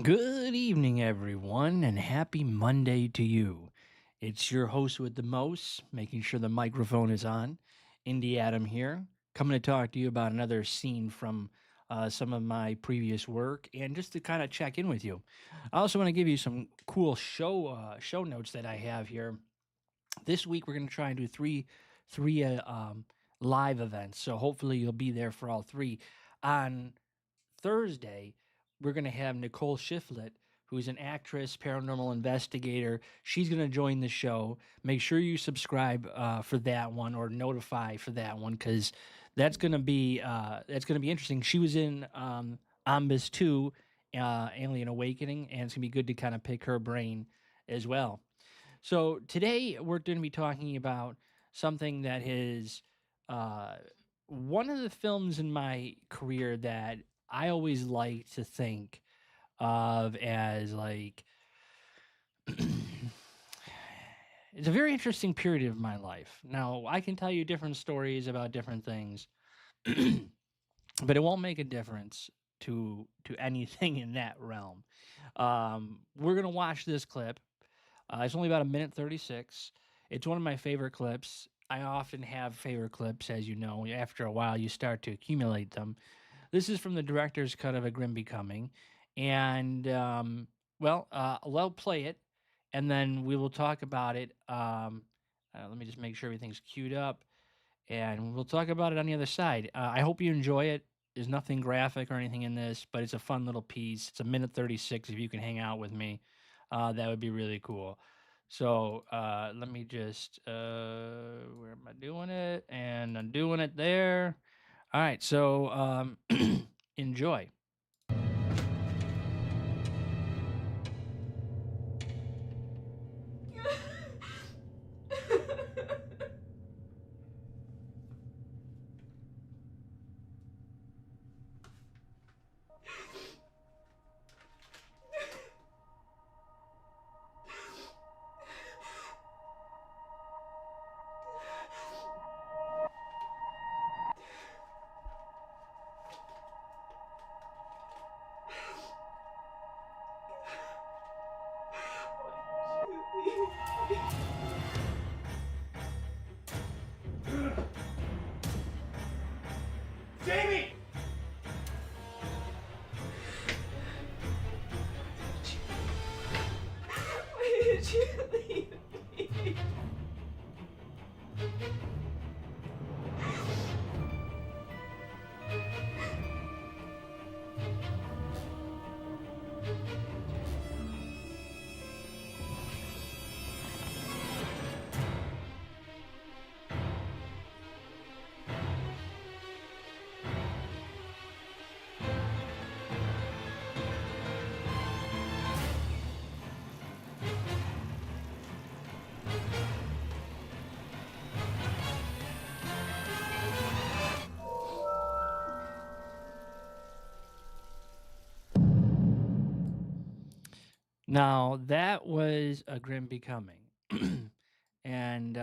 Good evening, everyone, and happy Monday to you. It's your host with the most, making sure the microphone is on. Indieadam here, coming to talk to you about another scene from some of my previous work, and just to kind of check in with you. I also want to give you some cool show notes that I have here. This week we're going to try and do three live events, so hopefully you'll be there for all three. On Thursday, we're going to have Nicole Shiflett, who's an actress, paranormal investigator. She's going to join the show. Make sure you subscribe for that one or notify for that one because that's going to be interesting. She was in Ombis 2, Alien Awakening, and it's going to be good to kind of pick her brain as well. So today we're going to be talking about something that is uh, one of the films in my career that I always like to think of as like it's a very interesting period of my life. Now I can tell you different stories about different things, but it won't make a difference to anything in that realm. We're gonna watch this clip. It's only about a minute 36. It's one of my favorite clips. I often have favorite clips, as you know. After a while, you start to accumulate them. This is from the director's cut of A Grim Becoming. And, we'll play it, and then we will talk about it. Let me just make sure everything's queued up, and we'll talk about it on the other side. I hope you enjoy it. There's nothing graphic or anything in this, but it's a fun little piece. It's a minute 36. If you can hang out with me, that would be really cool. So let me just, where am I doing it? And I'm doing it there. All right. So enjoy. Jamie! Why did you leave me? Now, that was A Grim Becoming. And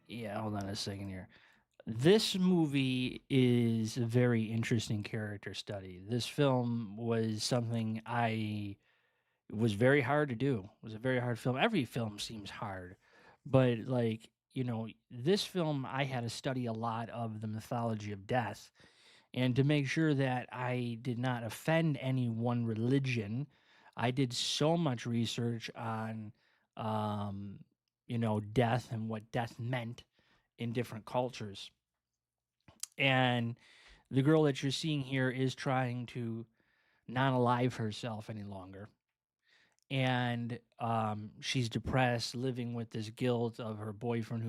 yeah, hold on a second here. This movie is a very interesting character study. This film was something I it was very hard to do. It was a very hard film. Every film seems hard, but like, this film I had to study a lot of the mythology of death and to make sure that I did not offend any one religion. I did so much research on um, death and what death meant in different cultures. And the girl that you're seeing here is trying to not alive herself any longer. And she's depressed, living with this guilt of her boyfriend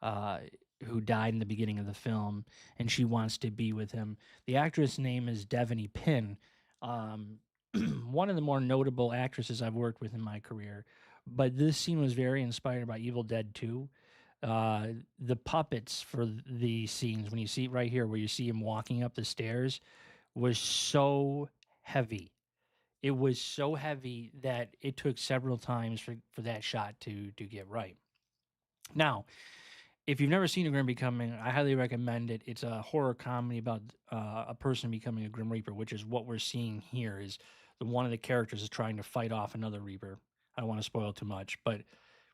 uh, who died in the beginning of the film, and she wants to be with him. The actress name is Devaney Pinn, um, one of the more notable actresses I've worked with in my career. But this scene was very inspired by Evil Dead 2. The puppets for the scenes, when you see it right here, where you see him walking up the stairs, was so heavy. It was so heavy that it took several times for that shot to get right. Now, if you've never seen A Grim Becoming, I highly recommend it. It's a horror comedy about a person becoming a Grim Reaper, which is what we're seeing here. Is the one of the characters is trying to fight off another Reaper. I don't want to spoil too much, but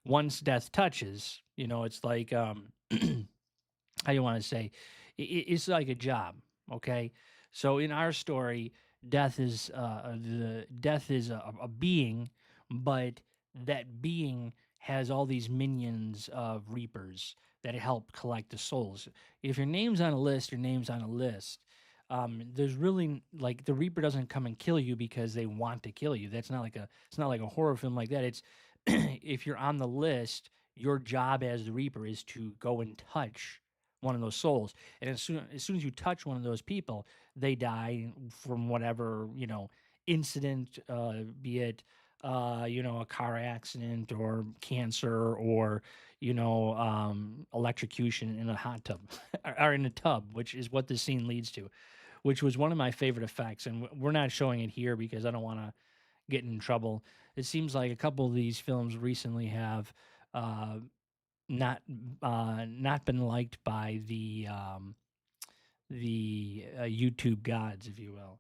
once death touches, it's like how you want to say, it's like a job. Okay, so in our story, death is a being, but that being has all these minions of reapers that help collect the souls. If your name's on a list, your name's on a list. There's really like the reaper doesn't come and kill you because they want to kill you. That's not like a it's not like a horror film like that. It's if you're on the list, your job as the reaper is to go and touch one of those souls. And as soon as you touch one of those people, they die from whatever, incident, be it, a car accident or cancer or, electrocution in a hot tub or in a tub, which is what this scene leads to, which was one of my favorite effects. And we're not showing it here because I don't want to get in trouble. It seems like a couple of these films recently have uh, not not been liked by the YouTube gods, if you will.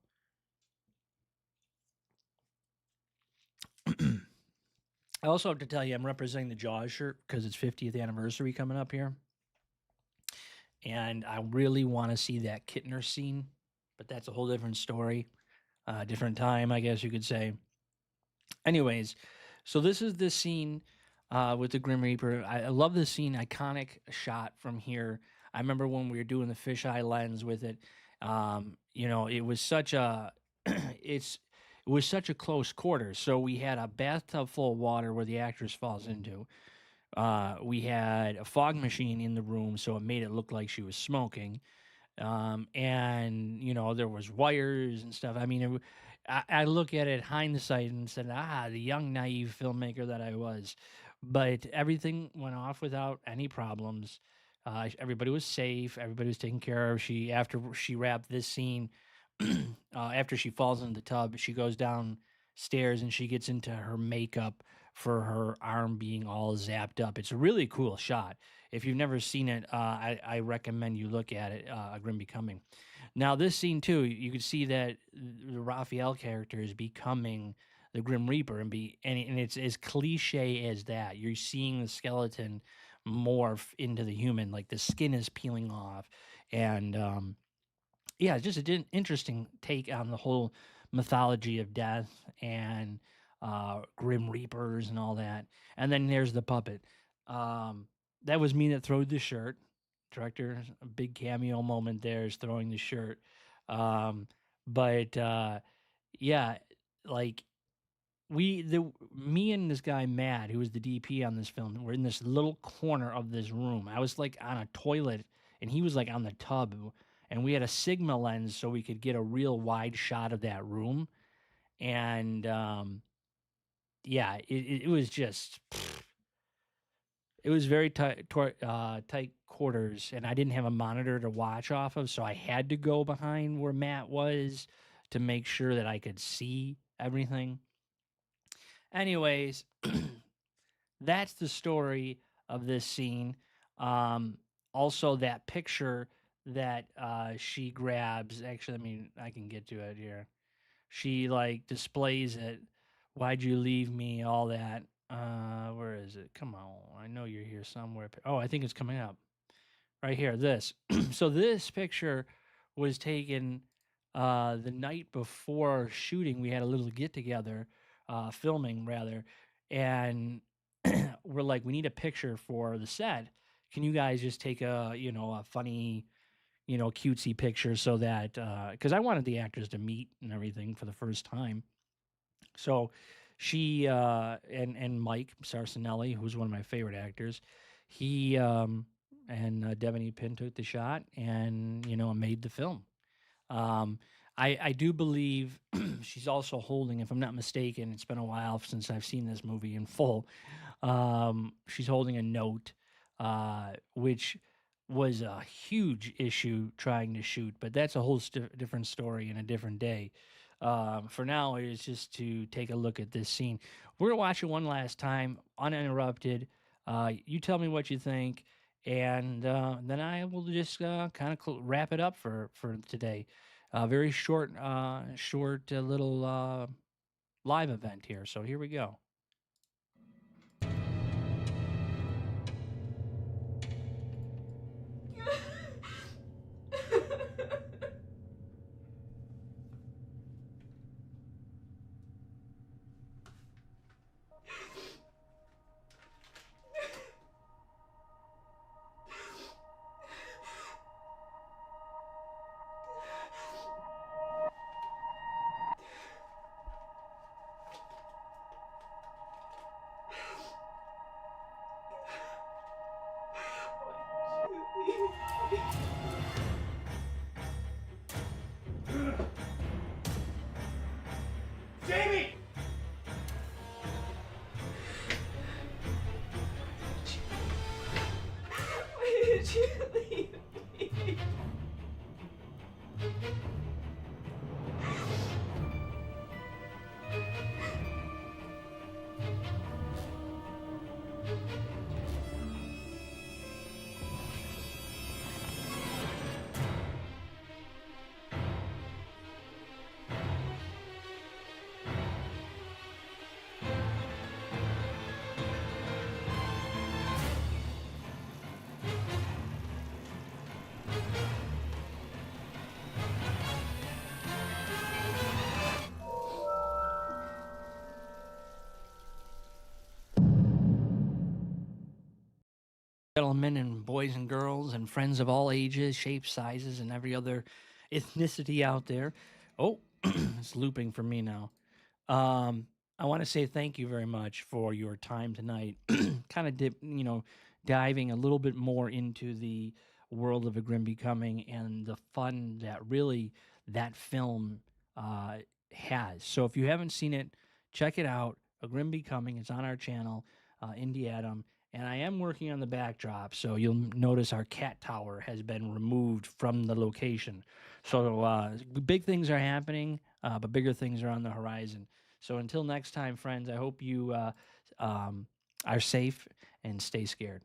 I also have to tell you, I'm representing the Jaws shirt because it's 50th anniversary coming up here, and I really want to see that Kittner scene, but that's a whole different story, different time, I guess you could say. Anyways, so this is the scene with the Grim Reaper. I love this scene, iconic shot from here. I remember when we were doing the fisheye lens with it. It was such a it was such a close quarter. So we had a bathtub full of water where the actress falls into. We had a fog machine in the room, so it made it look like she was smoking. And there was wires and stuff. I mean, I look at it hindsight and said, the young naive filmmaker that I was. But everything went off without any problems. Everybody was safe. Everybody was taken care of. After she wrapped this scene, after she falls into the tub, she goes downstairs and she gets into her makeup for her arm being all zapped up. It's a really cool shot. If you've never seen it, I recommend you look at it. A Grim Becoming. Now, this scene too, you can see that the Raphael character is becoming the Grim Reaper, and it's as cliche as that. You're seeing the skeleton morph into the human, like the skin is peeling off, and yeah, it's just an interesting take on the whole mythology of death and Grim Reapers and all that. And then there's the puppet. Um, that was me that throwed the shirt. Director, a big cameo moment there is throwing the shirt. Um, but yeah, like me and this guy Matt, who was the DP on this film, were in this little corner of this room. I was like on a toilet, and he was like on the tub, and we had a Sigma lens so we could get a real wide shot of that room. And yeah, it was just it was very tight quarters, and I didn't have a monitor to watch off of, so I had to go behind where Matt was to make sure that I could see everything. Anyways, that's the story of this scene. Um, Also, that picture that she grabs. Actually, I mean, I can get to it here. She like displays it. Why'd you leave me? All that. Where is it? Come on, I know you're here somewhere. Oh, I think it's coming up right here. This. So this picture was taken the night before shooting. We had a little get together, filming rather, and we're like, we need a picture for the set. Can you guys just take a funny, cutesy picture so that because I wanted the actors to meet and everything for the first time. So she and Mike Sarcinelli, who's one of my favorite actors, he and Devaney Pin took the shot and made the film. Um, I do believe she's also holding, if I'm not mistaken, it's been a while since I've seen this movie in full. She's holding a note, which was a huge issue trying to shoot, but that's a whole different story and a different day. For now, it's just to take a look at this scene. We're gonna watch it one last time, uninterrupted. You tell me what you think, and then I will just kind of wrap it up for today. Very short little live event here. So here we go. Jamie! Why did you leave me? Gentlemen and boys and girls and friends of all ages, shapes, sizes, and every other ethnicity out there. Oh, it's looping for me now. Um, I want to say thank you very much for your time tonight. Kind of diving a little bit more into the world of A Grim Becoming and the fun that really that film uh, has. So if you haven't seen it, check it out. A Grim Becoming. It's on our channel, Indieadam. And I am working on the backdrop, so you'll notice our cat tower has been removed from the location. So big things are happening, but bigger things are on the horizon. So until next time, friends, I hope you are safe and stay scared.